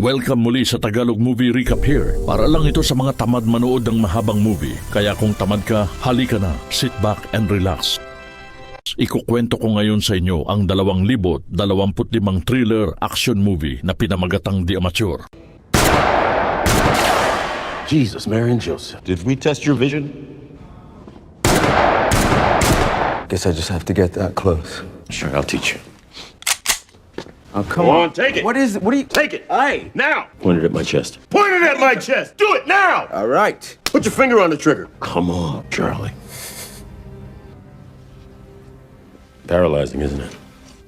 Welcome muli sa Tagalog Movie Recap here. Para lang ito sa mga tamad manood ng mahabang movie. Kaya kung tamad ka, halika na, sit back and relax. Ikukwento ko ngayon sa inyo ang 2025 thriller action movie na pinamagatang The Amateur. Jesus, Mary and Joseph. Did we test your vision? Guess I just have to get that close. Sure, I'll teach you. Oh, come on, take it. What is it? What are you... Take it. Aye. Now. Point it at my chest. Point it at my chest. Do it now. All right. Put your finger on the trigger. Come on, Charlie. Paralyzing, isn't it?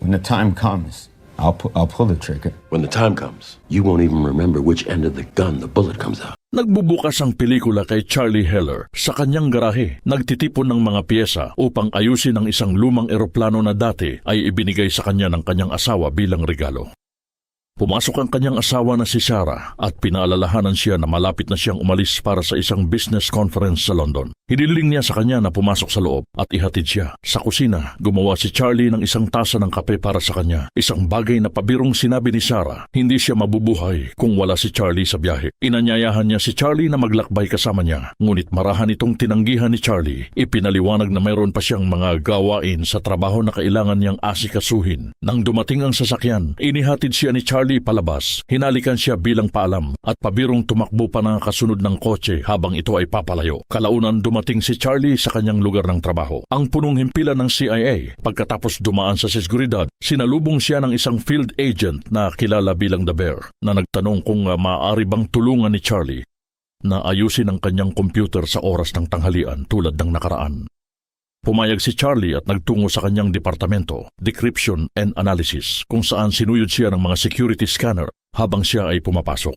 When the time comes, I'll pull the trigger. When the time comes, you won't even remember which end of the gun the bullet comes out. Nagbubukas ang pelikula kay Charlie Heller sa kanyang garahe. Nagtitipon ng mga piyesa upang ayusin ang isang lumang eroplano na dati ay ibinigay sa kanya ng kanyang asawa bilang regalo. Pumasok ang kanyang asawa na si Sarah at pinaalalahanan siya na malapit na siyang umalis para sa isang business conference sa London. Hiniling niya sa kanya na pumasok sa loob at ihatid siya. Sa kusina, gumawa si Charlie ng isang tasa ng kape para sa kanya. Isang bagay na pabirong sinabi ni Sarah, hindi siya mabubuhay kung wala si Charlie sa biyahe. Inanyayahan niya si Charlie na maglakbay kasama niya. Ngunit marahan itong tinanggihan ni Charlie. Ipinaliwanag na mayroon pa siyang mga gawain sa trabaho na kailangan niyang asikasuhin. Nang dumating ang sasakyan, inihatid siya ni Charlie palabas. Hinalikan siya bilang paalam at pabirong tumakbo pa na kasunod ng kotse habang ito ay papalayo. Kalaunan dumating si Charlie sa kanyang lugar ng trabaho. Ang punong himpilan ng CIA. Pagkatapos dumaan sa seguridad, sinalubong siya ng isang field agent na kilala bilang The Bear na nagtanong kung maaari bang tulungan ni Charlie na ayusin ang kanyang computer sa oras ng tanghalian tulad ng nakaraan. Pumayag si Charlie at nagtungo sa kanyang departamento, Decryption and Analysis, kung saan sinuyod siya ng mga security scanner habang siya ay pumapasok.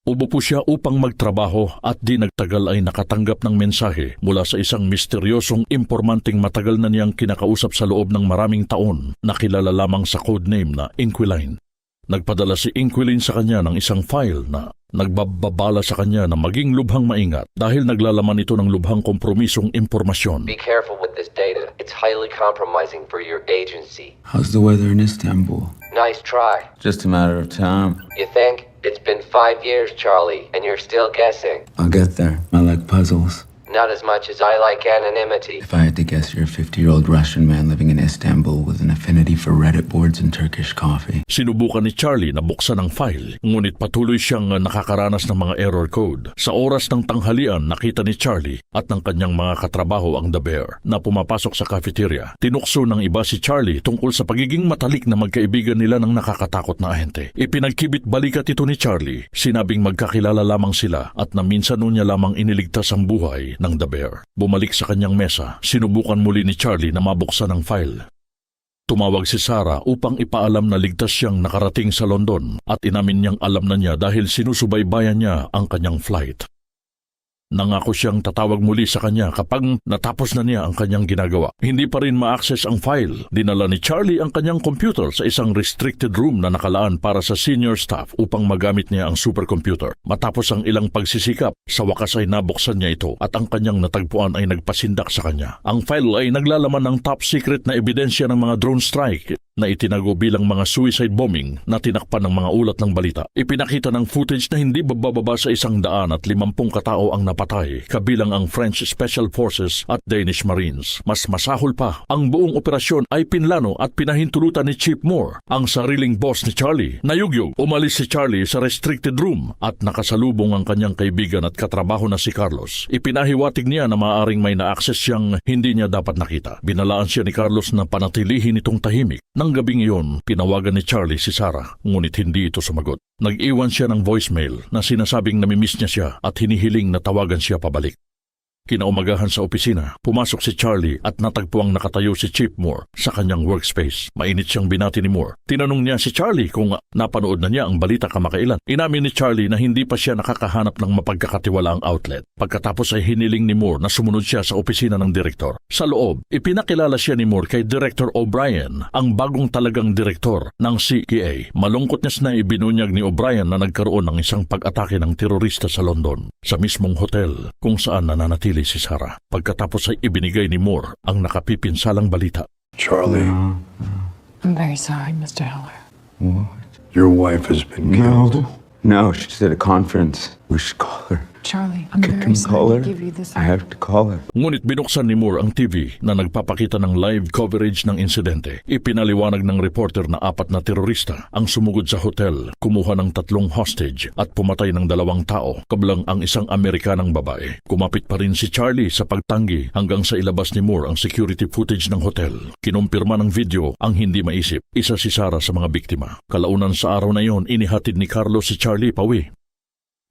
Ubo po siya upang magtrabaho at di nagtagal ay nakatanggap ng mensahe mula sa isang misteryosong impormanting matagal na niyang kinakausap sa loob ng maraming taon na kilala lamang sa codename na Inquiline. Nagpadala si Inquiline sa kanya ng isang file na nagbababala sa kanya na maging lubhang maingat dahil naglalaman ito ng lubhang kompromisong impormasyon. Be careful with this data. It's highly compromising for your agency. How's the weather in Istanbul? Nice try. Just a matter of time. You think? It's been 5 years, Charlie, and you're still guessing. I'll get there. I like puzzles. Not as much as I like anonymity. If I had to guess, you're a 50-year-old Russian man living in Istanbul with an affinity for Reddit boards and Turkish coffee. Sinubukan ni Charlie na buksan ang file, ngunit patuloy siyang nakakaranas ng mga error code. Sa oras ng tanghalian, nakita ni Charlie at ng kanyang mga katrabaho ang The Bear na pumapasok sa cafeteria. Tinukso ng iba si Charlie tungkol sa pagiging matalik na magkaibigan nila ng nakakatakot na ahente. Ipinagkibit balikat ito ni Charlie. Sinabing magkakilala lamang sila at na minsan niya lamang iniligtas ang buhay ng The Bear. Bumalik sa kanyang mesa, sinubukan muli ni Charlie na mabuksan ang file. Tumawag si Sarah upang ipaalam na ligtas siyang nakarating sa London at inamin niyang alam na niya dahil sinusubaybayan niya ang kanyang flight. Nangako siyang tatawag muli sa kanya kapag natapos na niya ang kanyang ginagawa. Hindi pa rin ma-access ang file. Dinala ni Charlie ang kanyang computer sa isang restricted room na nakalaan para sa senior staff upang magamit niya ang supercomputer. Matapos ang ilang pagsisikap, sa wakas ay nabuksan niya ito at ang kanyang natagpuan ay nagpasindak sa kanya. Ang file ay naglalaman ng top secret na ebidensya ng mga drone strike na itinago bilang mga suicide bombing na tinakpan ng mga ulat ng balita. Ipinakita ng footage na hindi bababa sa 150 katao ang napatay, kabilang ang French Special Forces at Danish Marines. Mas masahol pa, ang buong operasyon ay pinlano at pinahintulutan ni Chief Moore, ang sariling boss ni Charlie. Nayugyog, umalis si Charlie sa restricted room at nakasalubong ang kanyang kaibigan at katrabaho na si Carlos. Ipinahiwatig niya na maaaring may na-access siyang hindi niya dapat nakita. Binalaan siya ni Carlos na panatilihin itong tahimik. Nang gabing iyon, pinawagan ni Charlie si Sarah, ngunit hindi ito sumagot. Nag-iwan siya ng voicemail na sinasabing namimiss niya siya at hinihiling na tawagan siya pabalik. Kinaumagahan sa opisina, pumasok si Charlie at natagpuang nakatayo si Chief Moore sa kanyang workspace. Mainit siyang binati ni Moore. Tinanong niya si Charlie kung napanood na niya ang balita kamakailan. Inamin ni Charlie na hindi pa siya nakakahanap ng mapagkakatiwalaang outlet. Pagkatapos ay hiniling ni Moore na sumunod siya sa opisina ng direktor. Sa loob, ipinakilala siya ni Moore kay Director O'Brien, ang bagong talagang direktor ng CIA. Malungkot niya na ibinunyag ni O'Brien na nagkaroon ng isang pag-atake ng terorista sa London, sa mismong hotel kung saan nananatili si Sarah. Pagkatapos ay ibinigay ni Moore ang nakapipinsalang balita. Charlie, I'm very sorry, Mr. Heller. What? your wife has been killed. No. No, she's at a conference. We should call her. Charlie, I'm Can very we call sorry her? to give you this. I have to call her. Ngunit binuksan ni Moore ang TV na nagpapakita ng live coverage ng insidente. Ipinaliwanag ng reporter na 4 na terorista ang sumugod sa hotel, kumuha ng 3 hostage at pumatay ng 2 tao, kabilang ang isang Amerikanang babae. Kumapit pa rin si Charlie sa pagtanggi hanggang sa ilabas ni Moore ang security footage ng hotel. Kinumpirma ng video ang hindi maisip, isa si Sarah sa mga biktima. Kalaunan sa araw na iyon, inihatid ni Carlos si Charlie pauwi.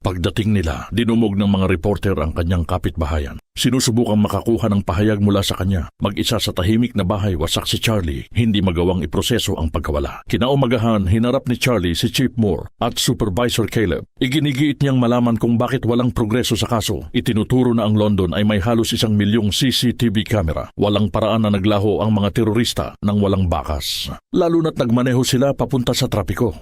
Pagdating nila, dinumog ng mga reporter ang kanyang kapitbahayan. Sinusubukang makakuha ng pahayag mula sa kanya. Mag-isa sa tahimik na bahay wasak si Charlie, hindi magawang iproseso ang pagkawala. Kinaumagahan, hinarap ni Charlie si Chief Moore at Supervisor Caleb. Iginigiit niyang malaman kung bakit walang progreso sa kaso. Itinuturo na ang London ay may halos 1 milyong CCTV camera. Walang paraan na naglaho ang mga terorista nang walang bakas. Lalo na't nagmaneho sila papunta sa trapiko.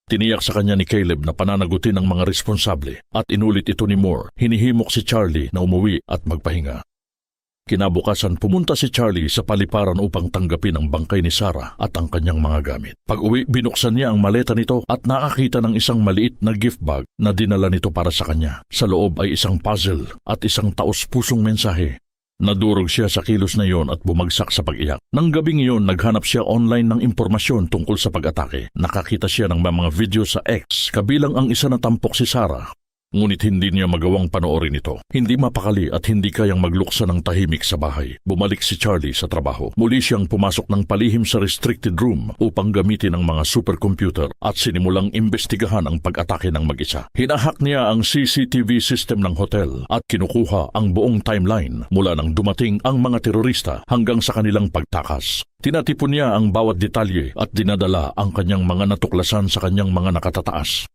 Tiniyak sa kanya ni Caleb na pananagutin ang mga responsable at inulit ito ni Moore. Hinihimok si Charlie na umuwi at magpahinga. Kinabukasan pumunta si Charlie sa paliparan upang tanggapin ang bangkay ni Sarah at ang kanyang mga gamit. Pag-uwi, binuksan niya ang maleta nito at nakakita ng isang maliit na gift bag na dinala nito para sa kanya. Sa loob ay isang puzzle at isang taos-pusong mensahe. Nadurog siya sa kilos na iyon at bumagsak sa pag-iyak. Nang gabing iyon, naghanap siya online ng impormasyon tungkol sa pag-atake. Nakakita siya ng mga video sa X, kabilang ang isa na tampok si Sarah. Ngunit hindi niya magawang panoorin ito. Hindi mapakali at hindi kayang magluksa ng tahimik sa bahay. Bumalik si Charlie sa trabaho. Muli siyang pumasok ng palihim sa restricted room upang gamitin ang mga supercomputer at sinimulang imbestigahan ang pag-atake ng mag-isa. Hinahack niya ang CCTV system ng hotel at kinukuha ang buong timeline mula nang dumating ang mga terorista hanggang sa kanilang pagtakas. Tinatipon niya ang bawat detalye at dinadala ang kanyang mga natuklasan sa kanyang mga nakatataas.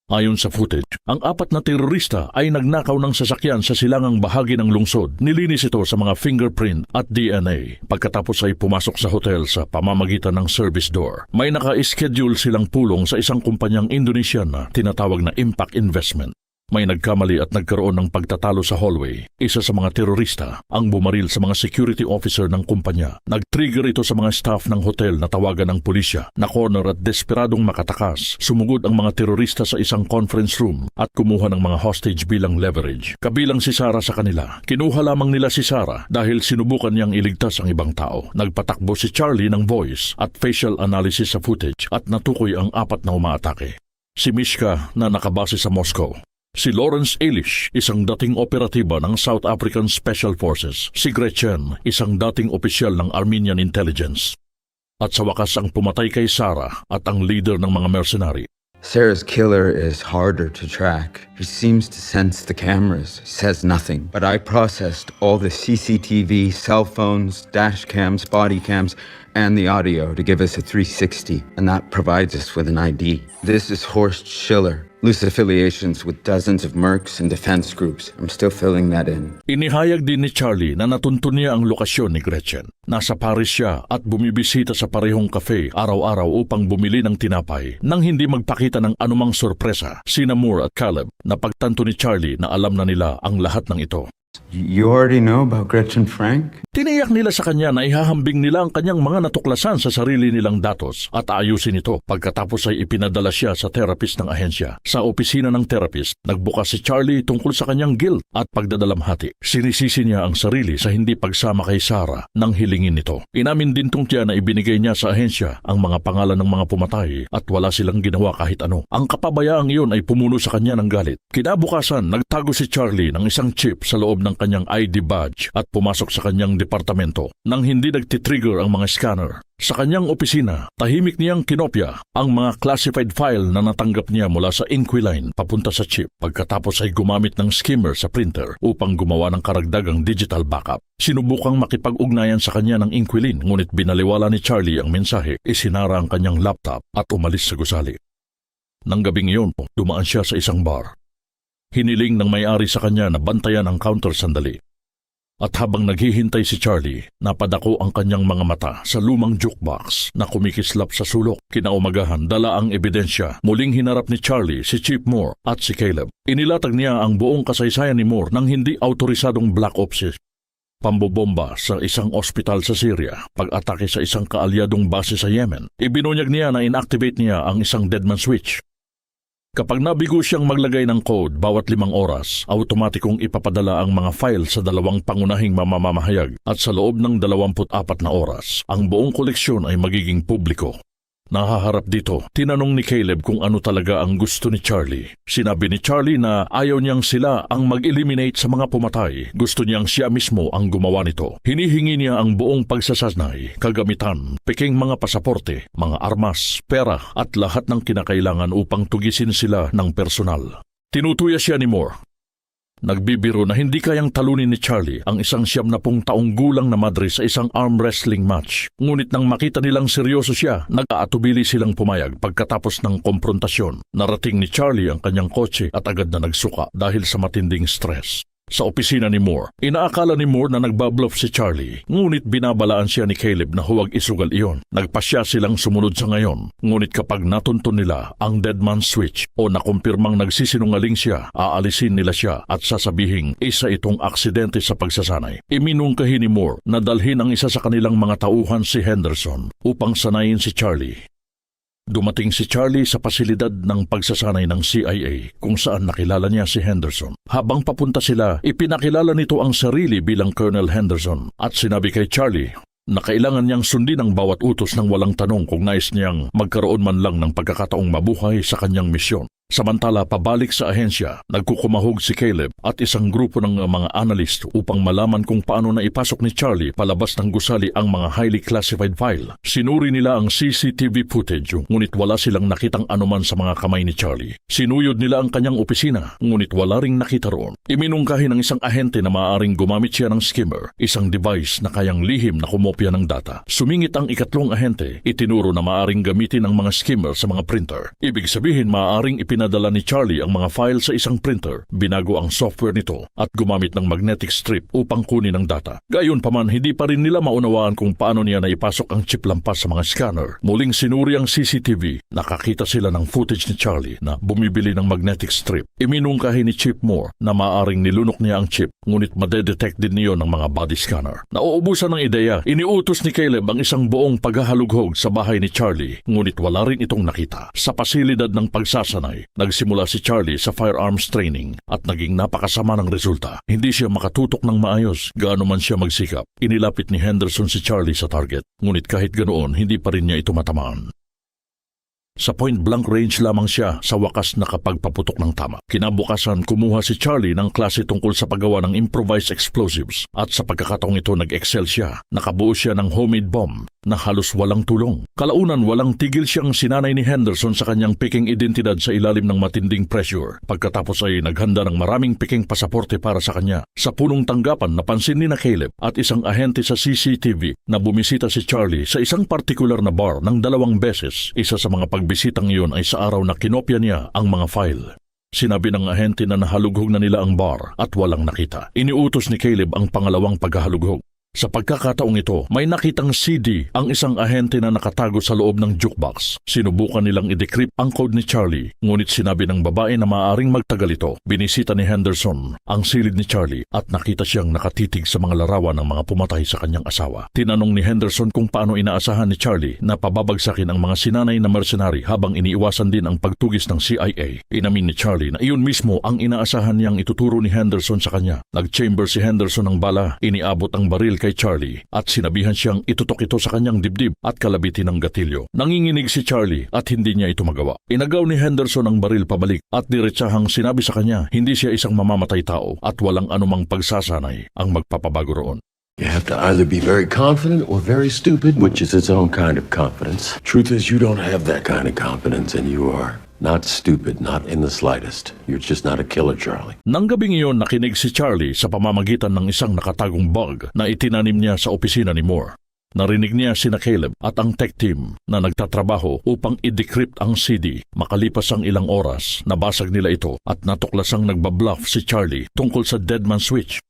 Ayon sa footage, ang 4 na terorista ay nagnakaw ng sasakyan sa silangang bahagi ng lungsod. Nilinis ito sa mga fingerprint at DNA. Pagkatapos ay pumasok sa hotel sa pamamagitan ng service door. May naka-schedule silang pulong sa isang kumpanyang Indonesian na tinatawag na Impact Investment. May nagkamali at nagkaroon ng pagtatalo sa hallway. Isa sa mga terorista ang bumaril sa mga security officer ng kumpanya. Nag-trigger ito sa mga staff ng hotel na tawagan ng pulisya. Na-corner at desperadong makatakas, sumugod ang mga terorista sa isang conference room at kumuha ng mga hostage bilang leverage. Kabilang si Sarah sa kanila. Kinuha lamang nila si Sarah dahil sinubukan niyang iligtas ang ibang tao. Nagpatakbo si Charlie ng voice at facial analysis sa footage at natukoy ang 4 na umaatake. Si Mishka na nakabase sa Moscow. Si Lawrence Eilish, isang dating operatiba ng South African Special Forces. Si Gretchen, isang dating opisyal ng Armenian Intelligence. At sa wakas ang pumatay kay Sarah at ang leader ng mga mercenary. Sarah's killer is harder to track. He seems to sense the cameras, says nothing. But I processed all the CCTV, cell phones, dash cams, body cams, and the audio to give us a 360, and that provides us with an ID. This is Horst Schiller. Loose affiliations with dozens of mercs and defense groups. I'm still filling that in. Inihayag din ni Charlie na natuntun niya ang lokasyon ni Gretchen. Nasa Paris siya at bumibisita sa parehong cafe araw-araw upang bumili ng tinapay nang hindi magpakita ng anumang sorpresa. Sina Moore at Caleb na pagtanto ni Charlie na alam na nila ang lahat ng ito. You already know about Gretchen Frank? Tiniyak nila sa kanya na ihahambing nila ang kanyang mga natuklasan sa sarili nilang datos at aayusin ito. Pagkatapos ay ipinadala siya sa therapist ng ahensya. Sa opisina ng therapist, nagbukas si Charlie tungkol sa kanyang guilt at pagdadalamhati. Sinisisi niya ang sarili sa hindi pagsama kay Sarah nang hilingin nito. Inamin din tungkol na ibinigay niya sa ahensya ang mga pangalan ng mga pumatay at wala silang ginawa kahit ano. Ang kapabayaang iyon ay pumuno sa kanya ng galit. Kinabukasan, nagtago si Charlie ng isang chip sa loob ng kanyang ID badge at pumasok sa kanyang departamento nang hindi nagtitrigger ang mga scanner. Sa kanyang opisina, tahimik niyang kinopya ang mga classified file na natanggap niya mula sa Inquiline papunta sa chip. Pagkatapos ay gumamit ng skimmer sa printer upang gumawa ng karagdagang digital backup. Sinubukang makipag-ugnayan sa kanya ng Inquiline ngunit binaliwala ni Charlie ang mensahe, isinara ang kanyang laptop at umalis sa gusali. Nang gabing iyon, dumaan siya sa isang bar. Hiniling ng may-ari sa kanya na bantayan ang counter sandali. At habang naghihintay si Charlie, napadako ang kanyang mga mata sa lumang jukebox na kumikislap sa sulok. Kinaumagahan, dala ang ebidensya. Muling hinarap ni Charlie si Chief Moore at si Caleb. Inilatag niya ang buong kasaysayan ni Moore ng hindi autorisadong black ops. Pambobomba sa isang ospital sa Syria, pag-atake sa isang kaalyadong base sa Yemen. Ibinunyag niya na inactivate niya ang isang deadman switch. Kapag nabigo siyang maglagay ng code bawat 5 oras, automatikong ipapadala ang mga file sa 2 pangunahing mamamahayag at sa loob ng 24 na oras, ang buong koleksyon ay magiging publiko. Nahaharap dito, tinanong ni Caleb kung ano talaga ang gusto ni Charlie. Sinabi ni Charlie na ayaw niyang sila ang mag-eliminate sa mga pumatay. Gusto niyang siya mismo ang gumawa nito. Hinihingi niya ang buong pagsasanay, kagamitan, peking mga pasaporte, mga armas, pera at lahat ng kinakailangan upang tugisin sila ng personal. Tinutuya siya ni Moore. Nagbibiro na hindi kayang talunin ni Charlie ang isang 70 taong gulang na madre sa isang arm wrestling match. Ngunit nang makita nilang seryoso siya, nag-aatubili silang pumayag pagkatapos ng komprontasyon. Narating ni Charlie ang kanyang kotse at agad na nagsuka dahil sa matinding stress. Sa opisina ni Moore, inaakala ni Moore na nagbabluff si Charlie, ngunit binabalaan siya ni Caleb na huwag isugal iyon. Nagpasya silang sumunod sa ngayon, ngunit kapag natuntun nila ang dead man's switch o nakumpirmang nagsisinungaling siya, aalisin nila siya at sasabihing isa itong aksidente sa pagsasanay. Iminungkahi ni Moore na dalhin ang isa sa kanilang mga tauhan si Henderson upang sanayin si Charlie. Dumating si Charlie sa pasilidad ng pagsasanay ng CIA kung saan nakilala niya si Henderson. Habang papunta sila, ipinakilala nito ang sarili bilang Colonel Henderson at sinabi kay Charlie na kailangan niyang sundin ang bawat utos ng walang tanong kung nais niyang magkaroon man lang ng pagkakataong mabuhay sa kanyang misyon. Samantala, pabalik sa ahensya, nagkukumahog si Caleb at isang grupo ng mga analyst upang malaman kung paano na ipasok ni Charlie palabas ng gusali ang mga highly classified file. Sinuri nila ang CCTV footage, ngunit wala silang nakitang anuman sa mga kamay ni Charlie. Sinuyod nila ang kanyang opisina, ngunit wala ring nakita roon. Iminungkahi ng isang ahente na maaaring gumamit siya ng skimmer, isang device na kayang lihim na kumopya ng data. Sumingit ang ikatlong ahente, itinuro na maaaring gamitin ang mga skimmer sa mga printer. Ibig sabihin, maaaring pinadala ni Charlie ang mga file sa isang printer, binago ang software nito at gumamit ng magnetic strip upang kunin ang data. Gayunpaman, hindi pa rin nila maunawaan kung paano niya naipasok ang chip lampas sa mga scanner. Muling sinuri ang CCTV, nakakita sila ng footage ni Charlie na bumibili ng magnetic strip. Iminungkahi ni Chief Moore na maaaring nilunok niya ang chip, ngunit madedetect din niyo ng mga body scanner. Nauubusan ng ideya, iniutos ni Caleb ang isang buong paghahalughog sa bahay ni Charlie, ngunit wala rin itong nakita. Sa pasilidad ng pagsasanay, nagsimula si Charlie sa firearms training at naging napakasama ng resulta. Hindi siya makatutok ng maayos, gaano man siya magsikap. Inilapit ni Henderson si Charlie sa target, ngunit kahit ganoon, hindi pa rin niya ito matamaan. Sa point-blank range lamang siya sa wakas nakapagpaputok ng tama. Kinabukasan, kumuha si Charlie ng klase tungkol sa paggawa ng improvised explosives at sa pagkakataong ito nag-excel siya. Nakabuo siya ng homemade bomb na halos walang tulong. Kalaunan, walang tigil siyang sinanay ni Henderson sa kanyang peking identidad sa ilalim ng matinding pressure. Pagkatapos ay naghanda ng maraming peking pasaporte para sa kanya. Sa punong tanggapan, napansin ni na Caleb at isang ahente sa CCTV na bumisita si Charlie sa isang partikular na bar ng 2 beses. Isa sa mga pagbisitang iyon ay sa araw na kinopya niya ang mga file. Sinabi ng ahente na nahalughog na nila ang bar at walang nakita. Iniutos ni Caleb ang pangalawang paghahalughog. Sa pagkakataong ito, may nakitang CD ang isang ahente na nakatago sa loob ng jukebox. Sinubukan nilang i-decrypt ang code ni Charlie, ngunit sinabi ng babae na maaaring magtagal ito. Binisita ni Henderson ang silid ni Charlie at nakita siyang nakatitig sa mga larawan ng mga pumatay sa kanyang asawa. Tinanong ni Henderson kung paano inaasahan ni Charlie na pababagsakin ang mga sinanay na mercenary habang iniiwasan din ang pagtugis ng CIA. Inamin ni Charlie na iyon mismo ang inaasahan niyang ituturo ni Henderson sa kanya. Nag-chamber si Henderson ng bala, iniabot ang baril kay Charlie at sinabihan siyang itutok ito sa kanyang dibdib at kalabitin ng gatilyo. Nanginginig si Charlie at hindi niya ito magawa. Inagaw ni Henderson ang baril pabalik at diretsahang sinabi sa kanya hindi siya isang mamamatay tao at walang anumang pagsasanay ang magpapabago roon. You have to either be very confident or very stupid, which is its own kind of confidence. Truth is, you don't have that kind of confidence, and you are not stupid, not in the slightest. You're just not a killer, Charlie. Nang gabing iyon, nakinig si Charlie sa pamamagitan ng isang nakatagong bug na itinanim niya sa opisina ni Moore. Narinig niya sina Caleb at ang tech team na nagtatrabaho upang i-decrypt ang CD. Makalipas ang ilang oras, nabasag nila ito at natuklasang nagbabluff si Charlie tungkol sa dead man switch.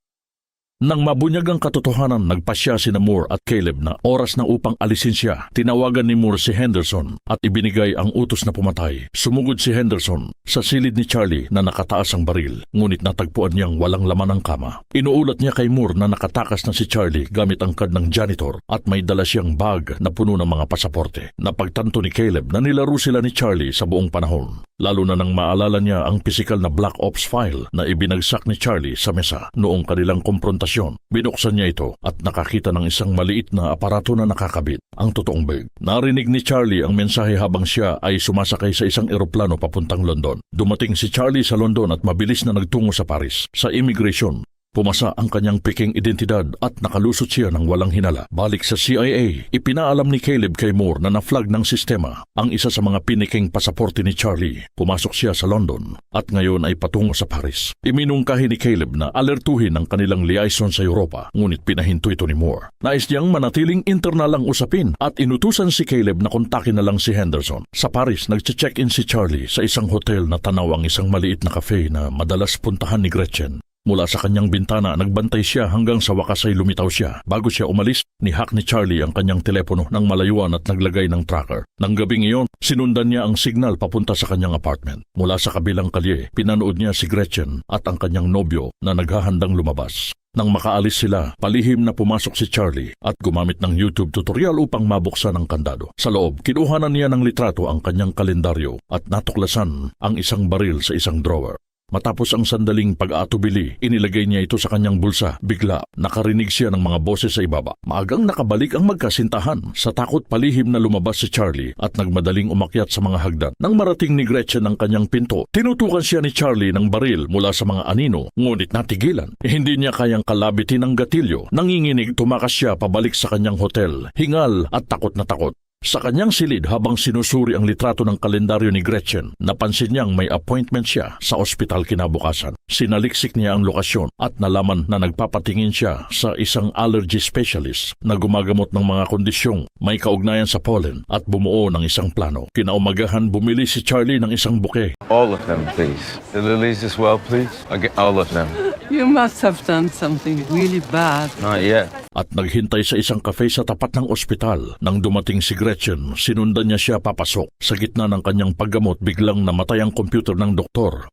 Nang mabunyag ang katotohanan, nagpasya sina Moore at Caleb na oras na upang alisin siya. Tinawagan ni Moore si Henderson at ibinigay ang utos na pumatay. Sumugod si Henderson sa silid ni Charlie na nakataas ang baril, ngunit natagpuan niyang walang laman ang kama. Inuulat niya kay Moore na nakatakas na si Charlie gamit ang card ng janitor at may dala siyang bag na puno ng mga pasaporte. Napagtanto ni Caleb na nilaro sila ni Charlie sa buong panahon, lalo na nang maalala niya ang pisikal na Black Ops file na ibinagsak ni Charlie sa mesa noong kanilang komprontasyon. Binuksan niya ito at nakakita ng isang maliit na aparato na nakakabit, ang totoong bag. Narinig ni Charlie ang mensahe habang siya ay sumasakay sa isang eroplano papuntang London. Dumating si Charlie sa London at mabilis na nagtungo sa Paris. Sa immigration, pumasa ang kanyang peking identidad at nakalusot siya ng walang hinala. Balik sa CIA, ipinaalam ni Caleb kay Moore na na-flag ng sistema ang isa sa mga piniking pasaporte ni Charlie. Pumasok siya sa London at ngayon ay patungo sa Paris. Iminungkahi ni Caleb na alertuhin ang kanilang liaison sa Europa, ngunit pinahinto ito ni Moore. Nais niyang manatiling internal ang usapin at inutusan si Caleb na kontakin na lang si Henderson. Sa Paris, nag-check-in si Charlie sa isang hotel na tanaw ang isang maliit na cafe na madalas puntahan ni Gretchen. Mula sa kanyang bintana, nagbantay siya hanggang sa wakas ay lumitaw siya. Bago siya umalis, nihack ni Charlie ang kanyang telepono ng malayuan at naglagay ng tracker. Nang gabing iyon, sinundan niya ang signal papunta sa kanyang apartment. Mula sa kabilang kalye, pinanood niya si Gretchen at ang kanyang nobyo na naghahandang lumabas. Nang makaalis sila, palihim na pumasok si Charlie at gumamit ng YouTube tutorial upang mabuksan ang kandado. Sa loob, kinuhanan niya ng litrato ang kanyang kalendaryo at natuklasan ang isang baril sa isang drawer. Matapos ang sandaling pag-aatubili, inilagay niya ito sa kanyang bulsa. Bigla, nakarinig siya ng mga boses sa ibaba. Maagang nakabalik ang magkasintahan. Sa takot, palihim na lumabas si Charlie at nagmadaling umakyat sa mga hagdan. Nang marating ni Gretchen ang kanyang pinto, tinutukan siya ni Charlie ng baril mula sa mga anino, ngunit natigilan. Hindi niya kayang kalabitin ang gatilyo. Nanginginig, tumakas siya pabalik sa kanyang hotel, hingal at takot na takot. Sa kanyang silid habang sinusuri ang litrato ng kalendaryo ni Gretchen, napansin niyang may appointment siya sa ospital kinabukasan. Sinaliksik niya ang lokasyon at nalaman na nagpapatingin siya sa isang allergy specialist na gumagamot ng mga kondisyong may kaugnayan sa pollen at bumuo ng isang plano. Kinaumagahan, bumili si Charlie ng isang buke. All of them, please. The lilies as well, please. All of them. You must have done something really bad. Not yet. At naghintay sa isang cafe sa tapat ng ospital. Nang dumating si Gretchen, sinundan niya siya papasok. Sa gitna ng kanyang paggamot, biglang namatay ang computer ng doktor.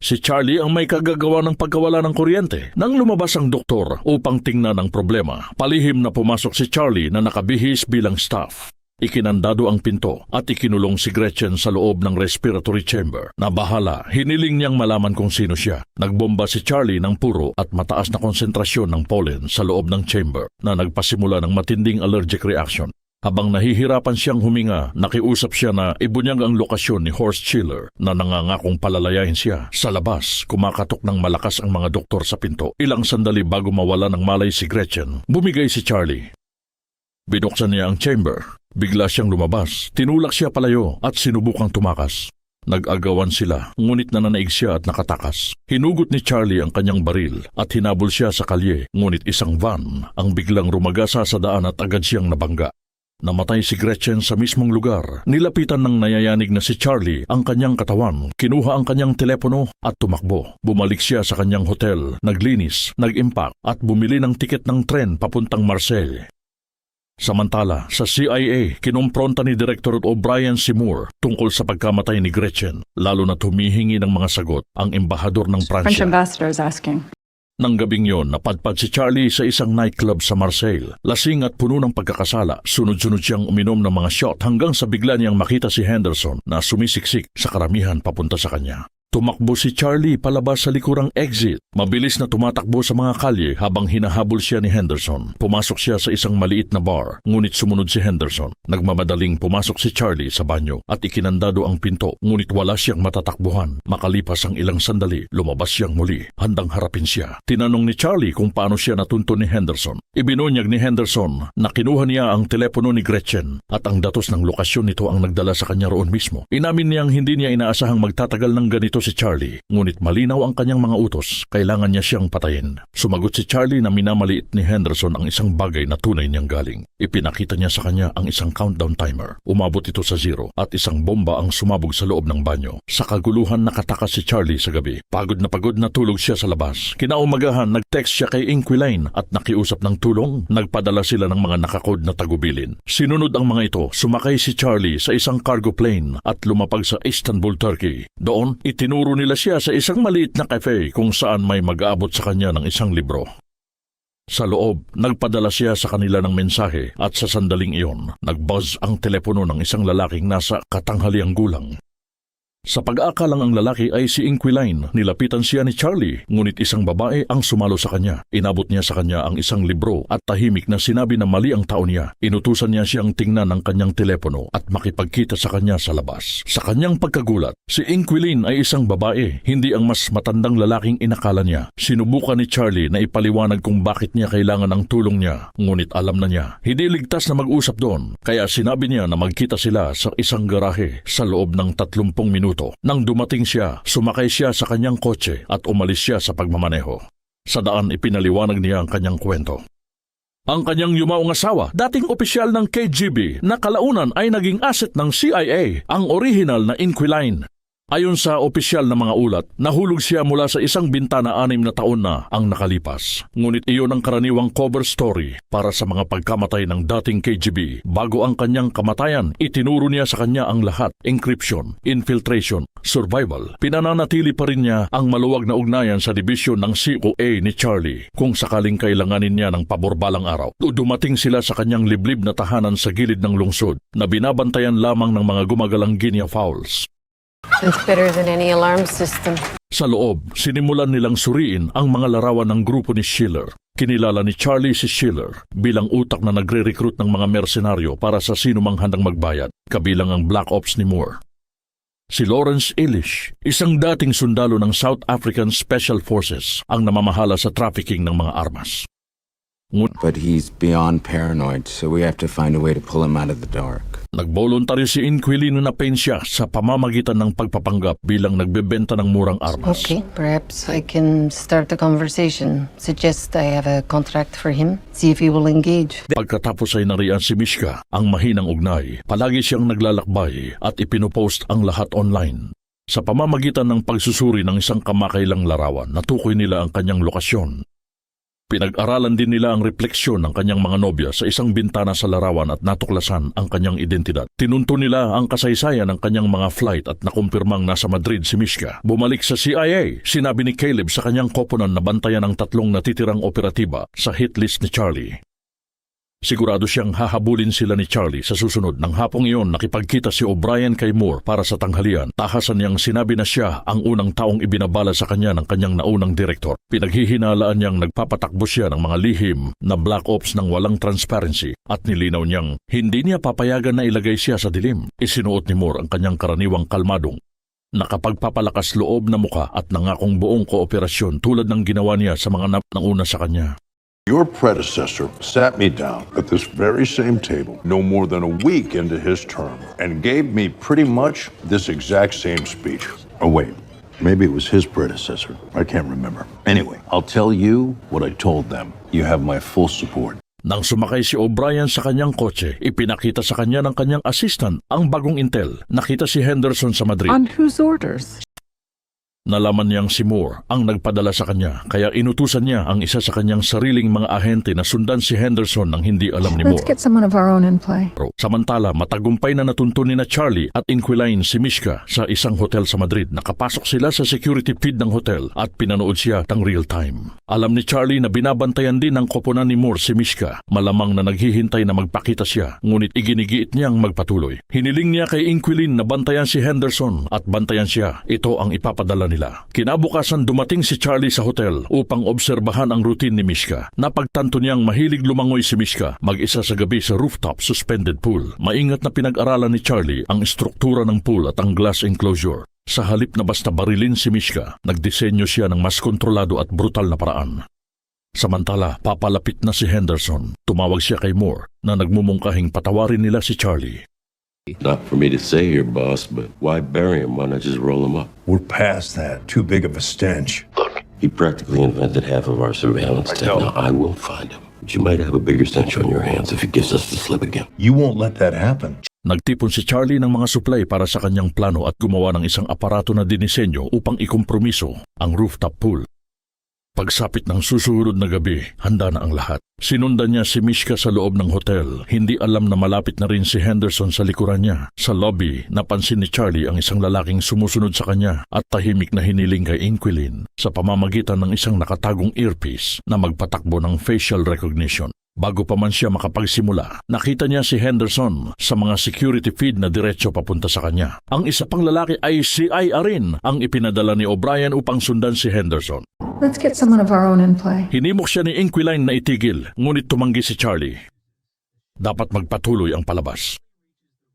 Si Charlie ang may kagagawa ng pagkawala ng kuryente. Nang lumabas ang doktor upang tingnan ang problema, palihim na pumasok si Charlie na nakabihis bilang staff. Ikinandado ang pinto at ikinulong si Gretchen sa loob ng respiratory chamber. Nabahala, hiniling niyang malaman kung sino siya. Nagbomba si Charlie ng puro at mataas na konsentrasyon ng pollen sa loob ng chamber na nagpasimula ng matinding allergic reaction. Habang nahihirapan siyang huminga, nakiusap siya na ibunyag ang lokasyon ni Horst Schiller na nangangakong palalayahin siya. Sa labas, kumakatok ng malakas ang mga doktor sa pinto. Ilang sandali bago mawala ng malay si Gretchen, bumigay si Charlie. Binuksan niya ang chamber. Bigla siyang lumabas, tinulak siya palayo at sinubukang tumakas. Nag-agawan sila, ngunit nananaig siya at nakatakas. Hinugot ni Charlie ang kanyang baril at hinabol siya sa kalye, ngunit isang van ang biglang rumagasa sa daan at agad siyang nabangga. Namatay si Gretchen sa mismong lugar. Nilapitan ng nayayanig na si Charlie ang kanyang katawan, kinuha ang kanyang telepono at tumakbo. Bumalik siya sa kanyang hotel, naglinis, nag-impact at bumili ng tiket ng tren papuntang Marseille. Samantala, sa CIA, kinumpronta ni Director O'Brien si Moore tungkol sa pagkamatay ni Gretchen, lalo na humihingi ng mga sagot ang embahador ng French Pransya. ambassador is asking. Nang gabing yon, napadpad si Charlie sa isang nightclub sa Marseille. Lasing at puno ng pagkakasala, sunod-sunod siyang uminom ng mga shot hanggang sa bigla niyang makita si Henderson na sumisiksik sa karamihan papunta sa kanya. Tumakbo si Charlie palabas sa likurang exit. Mabilis na tumatakbo sa mga kalye habang hinahabol siya ni Henderson. Pumasok siya sa isang maliit na bar, ngunit sumunod si Henderson. Nagmamadaling pumasok si Charlie sa banyo at ikinandado ang pinto, ngunit wala siyang matatakbuhan. Makalipas ang ilang sandali, lumabas siyang muli. Handang harapin siya. Tinanong ni Charlie kung paano siya natuntun ni Henderson. Ibinunyag ni Henderson na kinuha niya ang telepono ni Gretchen at ang datos ng lokasyon nito ang nagdala sa kanya roon mismo. Inamin niyang hindi niya inaasahang magtatagal ng ganito si Charlie, ngunit malinaw ang kanyang mga utos, kailangan niya siyang patayin. Sumagot si Charlie na minamaliit ni Henderson ang isang bagay na tunay niyang galing. Ipinakita niya sa kanya ang isang countdown timer. Umabot ito sa 0 at isang bomba ang sumabog sa loob ng banyo. Sa kaguluhan nakatakas si Charlie sa gabi. Pagod na tulog siya sa labas. Kinaumagahan nag-text siya kay Inquiline at nakiusap ng tulong. Nagpadala sila ng mga nakakode na tagubilin. Sinunod ang mga ito, sumakay si Charlie sa isang cargo plane at lumapag sa Istanbul, Turkey. Doon, itinuro nila siya sa isang maliit na cafe kung saan may mag-aabot sa kanya ng isang libro. Sa loob, nagpadala siya sa kanila ng mensahe at sa sandaling iyon, nag-buzz ang telepono ng isang lalaking nasa katanghaliang gulang. Sa pag-aakalang ang lalaki ay si Inquiline, nilapitan siya ni Charlie, ngunit isang babae ang sumalo sa kanya. Inabot niya sa kanya ang isang libro at tahimik na sinabi na mali ang taon niya. Inutusan niya siyang tingnan ang kanyang telepono at makipagkita sa kanya sa labas. Sa kanyang pagkagulat, si Inquiline ay isang babae, hindi ang mas matandang lalaking inakala niya. Sinubukan ni Charlie na ipaliwanag kung bakit niya kailangan ng tulong niya, ngunit alam na niya, hindi ligtas na mag-usap doon. Kaya sinabi niya na magkita sila sa isang garahe sa loob ng 30 minuto. Nang dumating siya, sumakay siya sa kanyang kotse at umalis siya sa pagmamaneho. Sa daan ipinaliwanag niya ang kanyang kwento. Ang kanyang yumaong asawa, dating opisyal ng KGB na kalaunan ay naging asset ng CIA, ang original na Inquiline. Ayon sa opisyal na mga ulat, nahulog siya mula sa isang bintana 6 na taon na ang nakalipas. Ngunit iyon ang karaniwang cover story para sa mga pagkamatay ng dating KGB. Bago ang kanyang kamatayan, itinuro niya sa kanya ang lahat: encryption, infiltration, survival. Pinananatili pa rin niya ang maluwag na ugnayan sa dibisyon ng COA ni Charlie. Kung sakaling kailanganin niya ng pabor balang araw, dumating sila sa kanyang liblib na tahanan sa gilid ng lungsod na binabantayan lamang ng mga gumagalang Guinea fowls. It's better than any alarm system. Sa loob, sinimulan nilang suriin ang mga larawan ng grupo ni Schiller. Kinilala ni Charlie si Schiller bilang utak na nagre-recruit ng mga mersenaryo para sa sinumang handang magbayad, kabilang ang Black Ops ni Moore. Si Lawrence Elish, isang dating sundalo ng South African Special Forces, ang namamahala sa trafficking ng mga armas. But he's beyond paranoid, so we have to find a way to pull him out of the dark. Nagboluntaryo si Inquilino na pensya sa pamamagitan ng pagpapanggap bilang nagbebenta ng murang armas. Okay, perhaps I can start the conversation. Suggest I have a contract for him. See if he will engage. Pagkatapos ay nariyan si Mishka, ang mahinang ugnay. Palagi siyang naglalakbay at ipinupost ang lahat online. Sa pamamagitan ng pagsusuri ng isang kamakailang larawan, natukoy nila ang kanyang lokasyon. Pinag-aralan din nila ang refleksyon ng kanyang mga nobya sa isang bintana sa larawan at natuklasan ang kanyang identidad. Tinunto nila ang kasaysayan ng kanyang mga flight at nakumpirmang nasa Madrid si Mishka. Bumalik sa CIA, sinabi ni Caleb sa kanyang koponan na bantayan ang 3 natitirang operatiba sa hit list ni Charlie. Sigurado siyang hahabulin sila ni Charlie sa susunod. Ng hapong iyon, nakipagkita si O'Brien kay Moore para sa tanghalian. Tahasan niyang sinabi na siya ang unang taong ibinabala sa kanya ng kanyang naunang direktor. Pinaghihinalaan niyang nagpapatakbo siya ng mga lihim na black ops ng walang transparency at nilinaw niyang hindi niya papayagan na ilagay siya sa dilim. Isinuot ni Moore ang kanyang karaniwang kalmadong, nakapagpapalakas loob na muka at nangakong buong kooperasyon tulad ng ginawa niya sa mga nauna sa kanya. Your predecessor sat me down at this very same table no more than a week into his term and gave me pretty much this exact same speech. Oh, wait. Maybe it was his predecessor. I can't remember. Anyway, I'll tell you what I told them. You have my full support. Nang sumakay si O'Brien sa kanyang kotse, ipinakita sa kanya ng kanyang assistant ang bagong intel. Nakita si Henderson sa Madrid. On whose orders? Nalaman niyang si Moore ang nagpadala sa kanya, kaya inutusan niya ang isa sa kanyang sariling mga ahente na sundan si Henderson nang hindi alam ni Moore. Let's get someone of our own in play. Samantala, matagumpay na natuntun ni na Charlie at Inquiline si Mishka sa isang hotel sa Madrid. Nakapasok sila sa security feed ng hotel at pinanood siya ng real time. Alam ni Charlie na binabantayan din ng koponan ni Moore si Mishka. Malamang na naghihintay na magpakita siya, ngunit iginigiit niyang magpatuloy. Hiniling niya kay Inquiline na bantayan si Henderson at bantayan siya. Ito ang ipapadala nila. Kinabukasan dumating si Charlie sa hotel upang obserbahan ang routine ni Mishka. Napagtanto niyang mahilig lumangoy si Mishka mag-isa sa gabi sa rooftop suspended pool. Maingat na pinag-aralan ni Charlie ang struktura ng pool at ang glass enclosure. Sa halip na basta barilin si Mishka, nagdisenyo siya ng mas kontrolado at brutal na paraan. Samantala, papalapit na si Henderson. Tumawag siya kay Moore na nagmumungkahing patawarin nila si Charlie. Not for me to say here, boss, but why bury him? Why not just roll him up? We're past that. Too big of a stench. Look, he practically invented half of our surveillance tech. Now, I will find him. But you might have a bigger stench on your hands if he gives us the slip again. You won't let that happen. Nagtipon si Charlie ng mga supply para sa kanyang plano at gumawa ng isang aparato na dinisenyo upang ikompromiso ang rooftop pool. Pagsapit ng susunod na gabi, handa na ang lahat. Sinundan niya si Mishka sa loob ng hotel. Hindi alam na malapit na rin si Henderson sa likuran niya. Sa lobby, napansin ni Charlie ang isang lalaking sumusunod sa kanya at tahimik na hiniling kay Inquilin sa pamamagitan ng isang nakatagong earpiece na magpatakbo ng facial recognition. Bago pa man siya makapagsimula, nakita niya si Henderson sa mga security feed na diretso papunta sa kanya. Ang isa pang lalaki ay si IA rin, ang ipinadala ni O'Brien upang sundan si Henderson. Let's get someone of our own in play. Hinimok siya ni Inquiline na itigil, ngunit tumanggi si Charlie. Dapat magpatuloy ang palabas.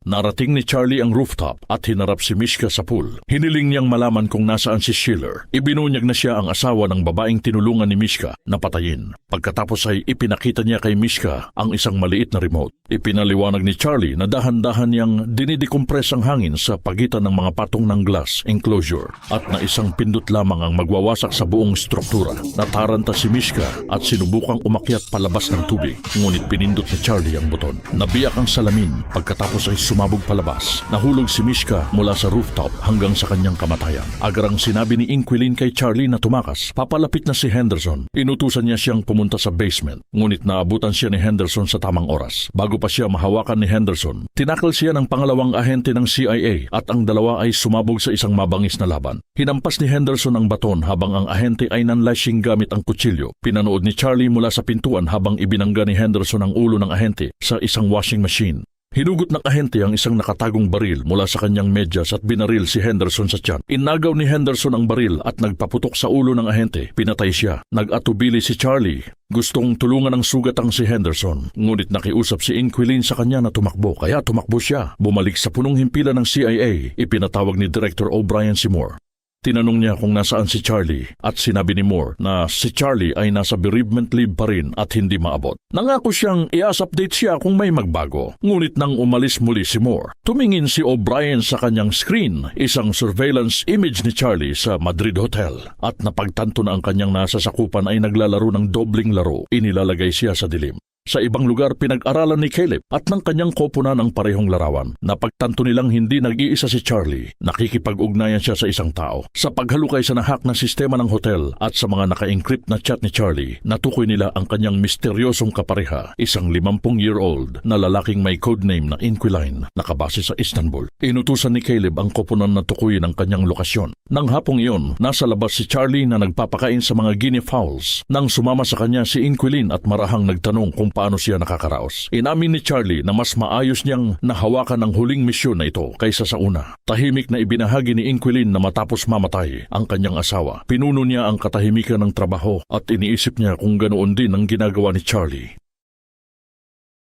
Narating ni Charlie ang rooftop at hinarap si Mishka sa pool. Hiniling niyang malaman kung nasaan si Schiller. Ibinunyag na siya ang asawa ng babaeng tinulungan ni Mishka na patayin. Pagkatapos ay ipinakita niya kay Mishka ang isang maliit na remote. Ipinaliwanag ni Charlie na dahan-dahan niyang dinidecompress ang hangin sa pagitan ng mga patong ng glass enclosure at na isang pindot lamang ang magwawasak sa buong struktura. Nataranta si Mishka at sinubukang umakyat palabas ng tubig. Ngunit pinindot ni Charlie ang buton. Nabiyak ang salamin pagkatapos ay sumabog palabas. Nahulog si Mishka mula sa rooftop hanggang sa kanyang kamatayan. Agarang sinabi ni Inquilin kay Charlie na tumakas. Papalapit na si Henderson. Inutusan niya siyang pumunta sa basement. Ngunit naabutan siya ni Henderson sa tamang oras. Bago pa siya mahawakan ni Henderson, tinakal siya ng pangalawang ahente ng CIA at ang dalawa ay sumabog sa isang mabangis na laban. Hinampas ni Henderson ang baton habang ang ahente ay nanlashing gamit ang kutsilyo. Pinanood ni Charlie mula sa pintuan habang ibinangga ni Henderson ang ulo ng ahente sa isang washing machine. Hinugot ng ahente ang isang nakatagong baril mula sa kanyang medyas at binaril si Henderson sa tiyan. Inagaw ni Henderson ang baril at nagpaputok sa ulo ng ahente. Pinatay siya. Nag-atubili si Charlie. Gustong tulungan ng sugatang si Henderson. Ngunit nakiusap si Inquilin sa kanya na tumakbo. Kaya tumakbo siya. Bumalik sa punong himpilan ng CIA. Ipinatawag ni Director O'Brien si Moore. Tinanong niya kung nasaan si Charlie at sinabi ni Moore na si Charlie ay nasa bereavement leave pa rin at hindi maabot. Nangako siyang i-update siya kung may magbago. Ngunit nang umalis muli si Moore, tumingin si O'Brien sa kanyang screen, isang surveillance image ni Charlie sa Madrid Hotel, at napagtanto na ang kanyang nasasakupan ay naglalaro ng dobling laro. Inilalagay siya sa dilim. Sa ibang lugar, pinag-aralan ni Caleb at ng kanyang koponan ang parehong larawan. Napagtanto nilang hindi nag-iisa si Charlie. Nakikipag-ugnayan siya sa isang tao. Sa paghalukay sa nahak na sistema ng hotel at sa mga naka-encrypt na chat ni Charlie, natukoy nila ang kanyang misteryosong kapareha, isang 50-year-old na lalaking may codename na Inquiline, nakabase sa Istanbul. Inutusan ni Caleb ang koponan na tukuyin ang kanyang lokasyon. Nang hapong iyon, nasa labas si Charlie na nagpapakain sa mga guinea fowls. Nang sumama sa kanya si Inquiline at marahang nagtanong kung paano siya nakakaraos. Inamin ni Charlie na mas maayos niyang nahawakan ang huling misyon na ito kaysa sa una. Tahimik na ibinahagi ni Inquilin na matapos mamatay ang kanyang asawa. Pinuno niya ang katahimikan ng trabaho at iniisip niya kung ganoon din ang ginagawa ni Charlie.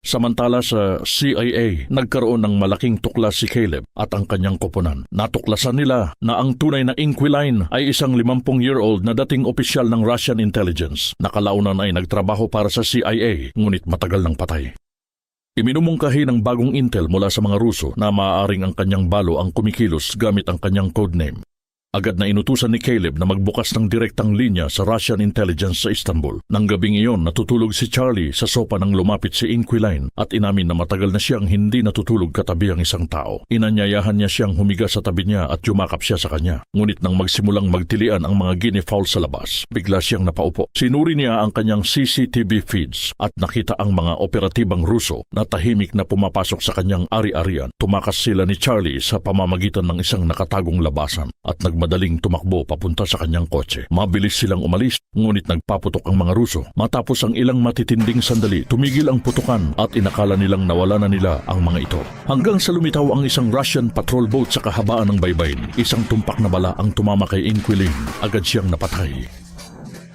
Samantala sa CIA, nagkaroon ng malaking tuklas si Caleb at ang kanyang koponan. Natuklasan nila na ang tunay na Inquiline ay isang 50-year-old na dating opisyal ng Russian intelligence. Nakalaunan ay nagtrabaho para sa CIA, ngunit matagal nang patay. Iminumungkahi ng bagong intel mula sa mga Ruso na maaaring ang kanyang balo ang kumikilos gamit ang kanyang codename. Agad na inutusan ni Caleb na magbukas ng direktang linya sa Russian intelligence sa Istanbul. Nang gabing iyon, natutulog si Charlie sa sopa nang lumapit si Inquiline at inamin na matagal na siyang hindi natutulog katabi ang isang tao. Inanyayahan niya siyang humiga sa tabi niya at yumakap siya sa kanya. Ngunit nang magsimulang magtilian ang mga guinea fowl sa labas, bigla siyang napaupo. Sinuri niya ang kanyang CCTV feeds at nakita ang mga operatibang Ruso na tahimik na pumapasok sa kanyang ari-arian. Tumakas sila ni Charlie sa pamamagitan ng isang nakatagong labasan at madaling tumakbo papunta sa kanyang kotse. Mabilis silang umalis, ngunit nagpaputok ang mga Ruso. Matapos ang ilang matitinding sandali, tumigil ang putukan at inakala nilang nawala na nila ang mga ito. Hanggang sa lumitaw ang isang Russian patrol boat sa kahabaan ng baybayin. Isang tumpak na bala ang tumama kay Inquilin. Agad siyang napatay.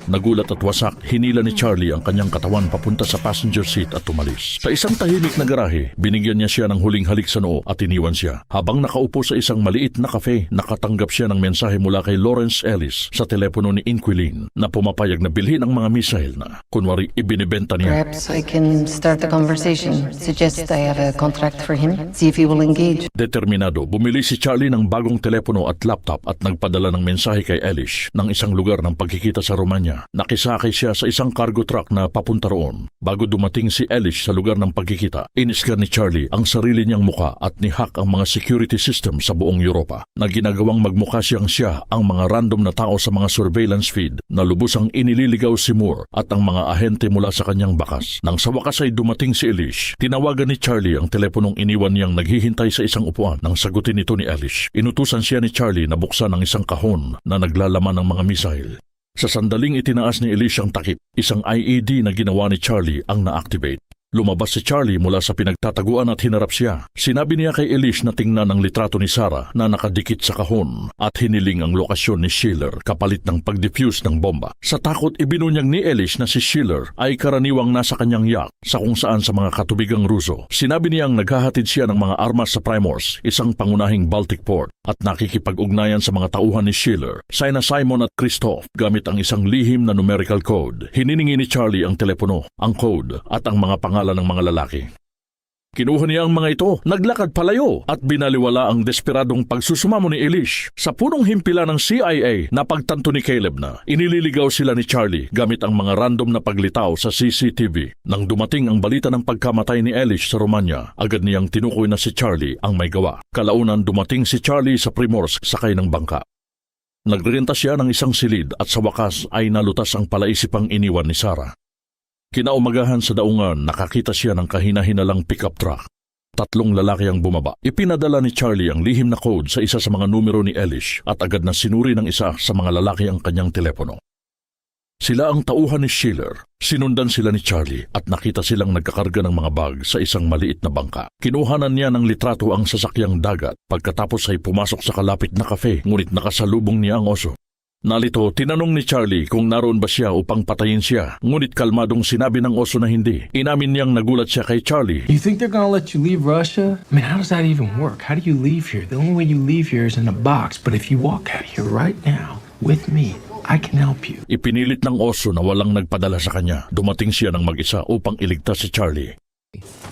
Nagulat at wasak, hinila ni Charlie ang kanyang katawan papunta sa passenger seat at tumalis. Sa isang tahimik na garahe, binigyan niya siya ng huling halik sa noo at iniwan siya. Habang nakaupo sa isang maliit na kafe, nakatanggap siya ng mensahe mula kay Lawrence Ellis sa telepono ni Inquilin na pumapayag na bilhin ang mga missile na kunwari ibinibenta niya. Perhaps I can start the conversation. Suggest I have a contract for him. See if he will engage. Determinado, bumili si Charlie ng bagong telepono at laptop at nagpadala ng mensahe kay Elish ng isang lugar ng pagkikita sa Romania. Nakisakay siya sa isang cargo truck na papunta roon. Bago dumating si Elish sa lugar ng pagkikita, iniskan ni Charlie ang sarili niyang muka at nihack ang mga security system sa buong Europa na ginagawang magmukha siyang siya ang mga random na tao sa mga surveillance feed na lubusang inililigaw si Moore at ang mga ahente mula sa kanyang bakas. Nang sa wakas ay dumating si Elish, tinawagan ni Charlie ang teleponong iniwan niyang naghihintay sa isang upuan. Nang sagutin ito ni Elish, inutusan siya ni Charlie na buksan ang isang kahon na naglalaman ng mga missile. Sa sandaling itinaas ni Elish ang takip, isang IED na ginawa ni Charlie ang na-activate. Lumabas si Charlie mula sa pinagtataguan at hinarap siya. Sinabi niya kay Elish na tingnan ang litrato ni Sarah na nakadikit sa kahon at hiniling ang lokasyon ni Schiller kapalit ng pag-defuse ng bomba. Sa takot, ibinunyag ni Elish na si Schiller ay karaniwang nasa kanyang yacht sa kung saan sa mga katubigang Ruso. Sinabi niyang naghahatid siya ng mga armas sa Primors, isang pangunahing Baltic port, at nakikipag-ugnayan sa mga tauhan ni Schiller, sina Simon at Christoph, gamit ang isang lihim na numerical code. Hininingi ni Charlie ang telepono, ang code at ang mga pangalan ng mga lalaki. Kinuha niya ang mga ito, naglakad palayo at binaliwala ang desperadong pagsusumamo ni Elish. Sa punong himpila ng CIA, napagtanto ni Caleb na inililigaw sila ni Charlie gamit ang mga random na paglitaw sa CCTV. Nang dumating ang balita ng pagkamatay ni Elish sa Romania, agad niyang tinukoy na si Charlie ang may gawa. Kalaunan dumating si Charlie sa Primorsk sakay ng bangka. Nagrenta siya ng isang silid at sa wakas ay nalutas ang palaisipang iniwan ni Sarah. Kinaumagahan sa daungan, nakakita siya ng kahina-hinalang pickup truck. 3 lalaki ang bumaba. Ipinadala ni Charlie ang lihim na code sa isa sa mga numero ni Elish at agad na sinuri ng isa sa mga lalaki ang kanyang telepono. Sila ang tauhan ni Schiller. Sinundan sila ni Charlie at nakita silang nagkakarga ng mga bag sa isang maliit na bangka. Kinuhanan niya ng litrato ang sasakyang dagat pagkatapos ay pumasok sa kalapit na kafe ngunit nakasalubong niya ang oso. Nalito, tinanong ni Charlie kung naroon ba siya upang patayin siya, ngunit kalmadong sinabi ng oso na hindi. Inamin niyang nagulat siya kay Charlie. You think they're gonna let you leave Russia? I mean, how does that even work? How do you leave here? The only way you leave here is in a box, but if you walk out of here right now, with me, I can help you. Ipinilit ng oso na walang nagpadala sa kanya. Dumating siya ng mag-isa upang iligtas si Charlie.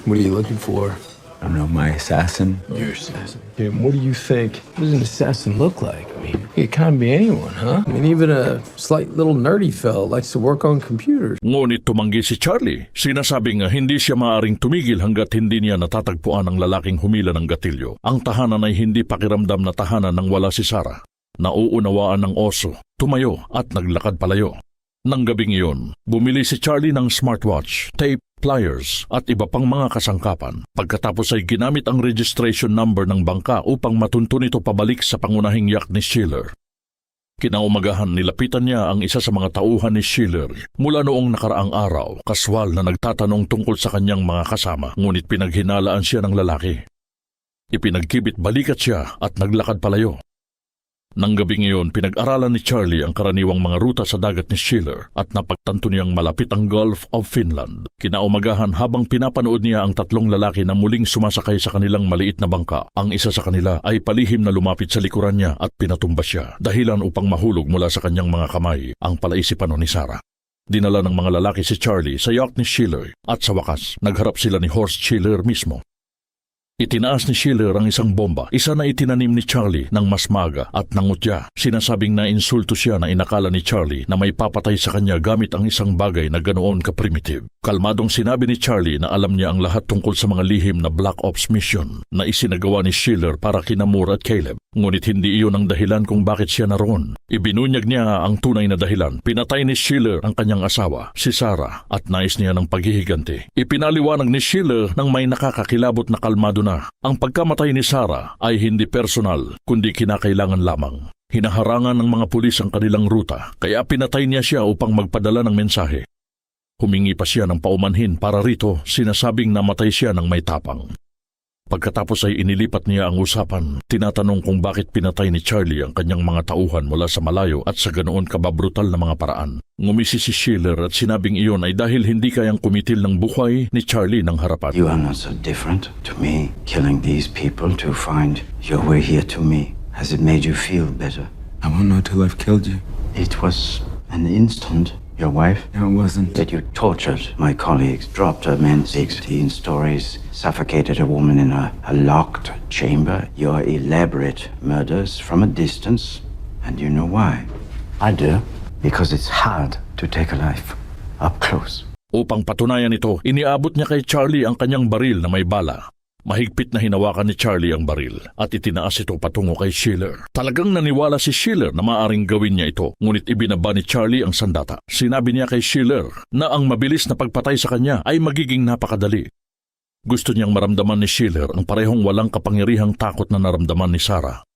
What are you looking for? I don't know, my assassin. Your assassin. Yeah, what do you think? What does an assassin look like? I mean, it can't be anyone, huh? I mean, even a slight little nerdy fella likes to work on computers. Ngunit tumanggi si Charlie. Sinasabing hindi siya maaaring tumigil hanggat hindi niya natatagpuan ang lalaking humila ng gatilyo. Ang tahanan ay hindi pakiramdam na tahanan nang wala si Sarah. Nauunawaan ng oso, tumayo at naglakad palayo. Nang gabing iyon, bumili si Charlie ng smartwatch, tape, pliers at iba pang mga kasangkapan. Pagkatapos ay ginamit ang registration number ng bangka upang matuntun ito pabalik sa pangunahing yacht ni Schiller. Kinaumagahan nilapitan niya ang isa sa mga tauhan ni Schiller. Mula noong nakaraang araw, kaswal na nagtatanong tungkol sa kanyang mga kasama, ngunit pinaghinalaan siya ng lalaki. Ipinagkibit balikat siya at naglakad palayo. Nang gabing iyon, pinag-aralan ni Charlie ang karaniwang mga ruta sa dagat ni Schiller at napagtanto niyang malapit ang Gulf of Finland. Kinaumagahan habang pinapanood niya ang 3 lalaki na muling sumasakay sa kanilang maliit na bangka, ang isa sa kanila ay palihim na lumapit sa likuran niya at pinatumba siya, dahilan upang mahulog mula sa kanyang mga kamay ang palaisipan ni Sarah. Dinala ng mga lalaki si Charlie sa yacht ni Schiller at sa wakas, nagharap sila ni Horst Schiller mismo. Itinaas ni Schiller ang isang bomba, isa na itinanim ni Charlie ng mas maga at nangutya. Sinasabing na insulto siya na inakala ni Charlie na may papatay sa kanya gamit ang isang bagay na ganoon ka-primitive. Kalmadong sinabi ni Charlie na alam niya ang lahat tungkol sa mga lihim na Black Ops mission na isinagawa ni Schiller para kina Moore at Caleb. Ngunit hindi iyon ang dahilan kung bakit siya naroon. Ibinunyag niya ang tunay na dahilan. Pinatay ni Schiller ang kanyang asawa, si Sarah, at nais niya ng paghihiganti. Ipinaliwanag ni Schiller ng may nakakakilabot na kalmado na ang pagkamatay ni Sarah ay hindi personal, kundi kinakailangan lamang. Hinaharangan ng mga pulis ang kanilang ruta, kaya pinatay niya siya upang magpadala ng mensahe. Humingi pa siya ng paumanhin para rito, sinasabing namatay siya ng may tapang. Pagkatapos ay inilipat niya ang usapan. Tinatanong kung bakit pinatay ni Charlie ang kanyang mga tauhan mula sa malayo at sa ganoon kababrutal na mga paraan. Ngumisi si Schiller at sinabing iyon ay dahil hindi kayang kumitil ng buhay ni Charlie ng harapan. You are not so different to me. Killing these people to find your way here to me. Has it made you feel better? I won't know till I've killed you. It was an instant. Your wife? No, it wasn't. That you tortured my colleagues, dropped a man 16 stories, suffocated a woman in a locked chamber. Your elaborate murders from a distance. And you know why? I do. Because it's hard to take a life up close. Upang patunayan ito, iniabot niya kay Charlie ang kanyang baril na may bala. Mahigpit na hinawakan ni Charlie ang baril at itinaas ito patungo kay Schiller. Talagang naniwala si Schiller na maaring gawin niya ito, ngunit ibinaba ni Charlie ang sandata. Sinabi niya kay Schiller na ang mabilis na pagpatay sa kanya ay magiging napakadali. Gusto niyang maramdaman ni Schiller ang parehong walang kapangyarihang takot na naramdaman ni Sarah.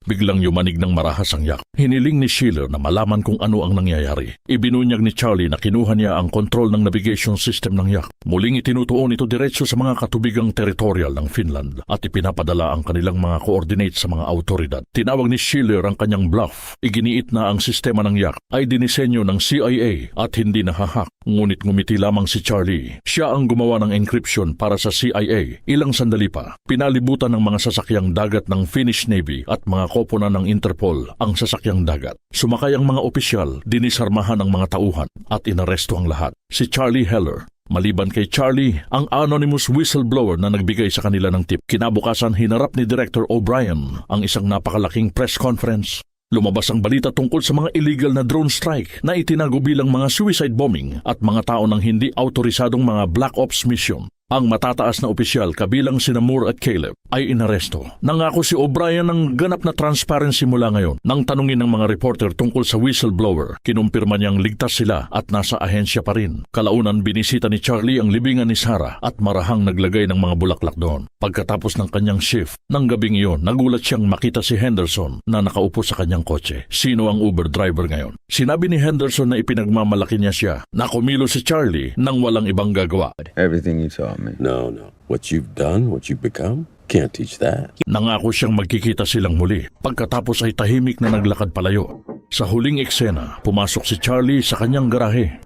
Biglang yumanig ng marahas ang yak. Hiniling ni Schiller na malaman kung ano ang nangyayari. Ibinunyag ni Charlie na kinuha niya ang kontrol ng navigation system ng yak. Muling itinutuon ito diretso sa mga katubigang teritorial ng Finland at ipinapadala ang kanilang mga coordinates sa mga autoridad. Tinawag ni Schiller ang kanyang bluff. Iginiit na ang sistema ng yak ay dinisenyo ng CIA at hindi nahahak. Ngunit ngumiti lamang si Charlie. Siya ang gumawa ng encryption para sa CIA. Ilang sandali pa, pinalibutan ng mga sasakyang dagat ng Finnish Navy at mga koponan ng Interpol ang sasakyang dagat. Sumakay ang mga opisyal, dinisarmahan ang mga tauhan at inaresto ang lahat. Si Charlie Heller. Maliban kay Charlie, ang anonymous whistleblower na nagbigay sa kanila ng tip. Kinabukasan hinarap ni Director O'Brien ang isang napakalaking press conference. Lumabas ang balita tungkol sa mga illegal na drone strike na itinago bilang mga suicide bombing at mga tao ng hindi autorisadong mga black ops mission. Ang matataas na opisyal kabilang sina Moore at Caleb ay inaresto. Nangako si O'Brien ng ganap na transparency mula ngayon. Nang tanungin ng mga reporter tungkol sa whistleblower, kinumpirma niyang ligtas sila at nasa ahensya pa rin. Kalaunan binisita ni Charlie ang libingan ni Sarah at marahang naglagay ng mga bulaklak doon. Pagkatapos ng kanyang shift, ng gabing iyon, nagulat siyang makita si Henderson na nakaupo sa kanyang kotse. Sino ang Uber driver ngayon? Sinabi ni Henderson na ipinagmamalaki niya siya na kumilo si Charlie nang walang ibang gagawa. Everything you taught me. No. What you've done, what you've become, can't teach that. Nangako siyang magkikita silang muli. Pagkatapos ay tahimik na naglakad palayo. Sa huling eksena, pumasok si Charlie sa kanyang garahe.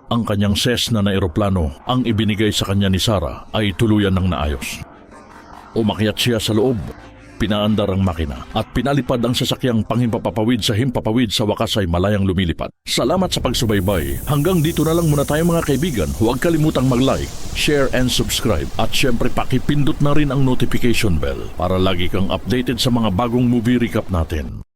Ang kanyang Cessna na eroplano, ang ibinigay sa kanya ni Sarah, ay tuluyan ng naayos. Umakyat siya sa loob. Pinaandar ang makina at pinalipad ang sasakyang panghimpapawid sa wakas ay malayang lumilipad. Salamat sa pagsubaybay. Hanggang dito na lang muna tayo mga kaibigan. Huwag kalimutang mag-like, share and subscribe at syempre pakipindot na rin ang notification bell para lagi kang updated sa mga bagong movie recap natin.